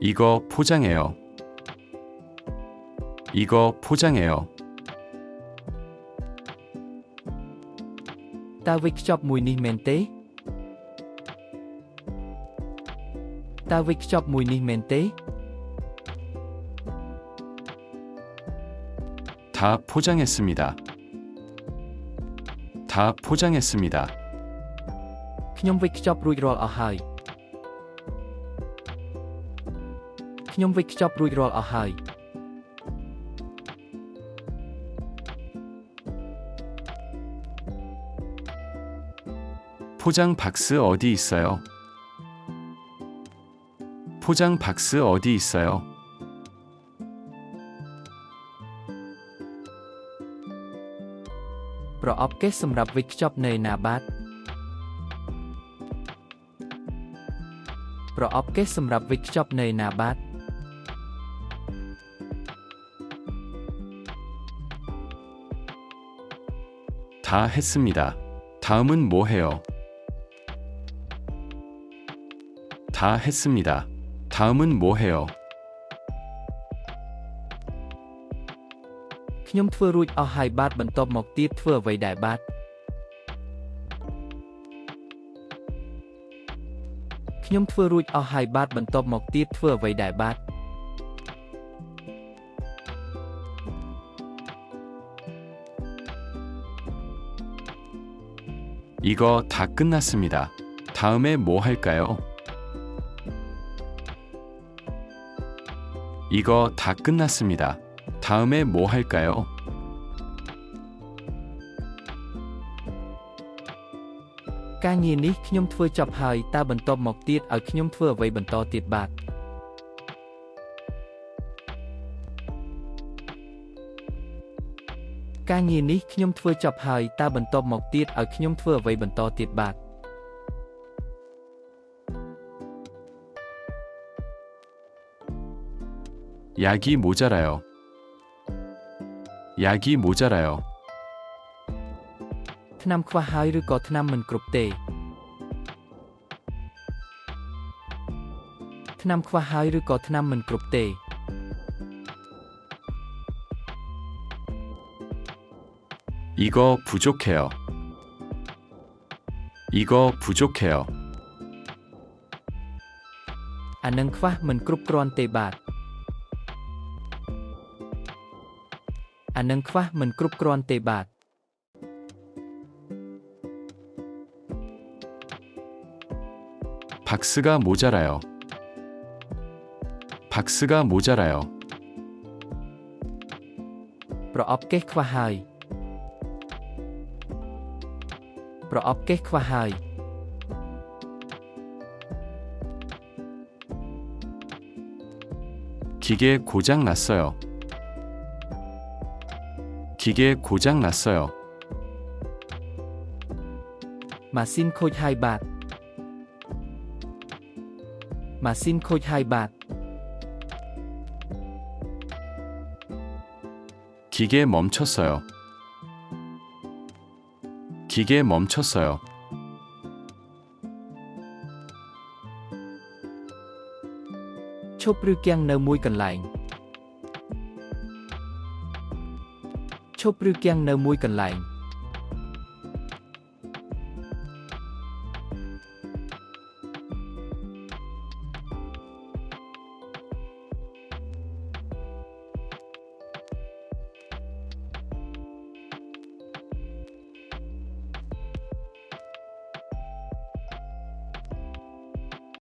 이거 포장해요. 이거 포장해요. តើវេចខ្ចប់មួយនេះមែនទេតើវេចខ្ចប់មួយនេះមែនទេ 다 포장했습니다. 다 포장했습니다. ខ្ញុំវេចខ្ចប់រួចរាល់អស់ហើយខ្ញុំវេចខ្ចប់រួចរាល់អស់ហើយ 포장 박스 어디 있어요? 포장 박스 어디 있어요? ប្រអប់កេសសម្រាប់វេចខ្ចប់នៅណាបាទ ប្រអប់កេសសម្រាប់វេចខ្ចប់នៅណាបាទ 다 했습니다. 다음은 뭐 해요? 다 했습니다. 다음은 뭐 해요? ខ្ញុំធ្វើរួចអស់ហើយបាទបន្ទាប់មកទៀតធ្វើអ្វីដែរបាទ ខ្ញុំធ្វើរួចអស់ហើយបាទបន្ទាប់មកទៀតធ្វើអ្វីដែរបាទ 이거 다 끝났습니다. 다음에 뭐 할까요? 이거 다 끝났습니다. 다음에 뭐 할까요? ការងារនេះខ្ញុំធ្វើចប់ហើយតើបន្ទាប់មកទៀតឲ្យខ្ញុំធ្វើអ្វីបន្តទៀតបាទ ការងារនេះខ្ញុំធ្វើចប់ហើយតើបន្ទាប់មកទៀតឲ្យខ្ញុំធ្វើអ្វីបន្តទៀតបាទ 약이 모자라요. 약이 모자라요. ថ្នាំខ្វះហើយឬក៏ថ្នាំមិនគ្រប់ទេ ថ្នាំខ្វះហើយឬក៏ថ្នាំមិនគ្រប់ទេ 이거 부족해요. 이거 부족해요. អានឹងខ្វះមិនគ្រប់គ្រាន់ទេបាទ អានឹងខ្វះមិនគ្រប់គ្រាន់ទេបាទ 박스가 모자라요. 박스가 모자라요. ប្រអប់កេសខ្វះហើយ ប្រអប់កេសខ្វះហើយ 기계 고장 났어요. 기계 고장 났어요. ម៉ាស៊ីនខូចហើយបាទ ម៉ាស៊ីនខូចហើយបាទ 기계 멈췄어요. 기계 멈췄어요. ឈប់ឬគាំងនៅមួយកន្លែង ឈប់ឬគាំងនៅមួយកន្លែង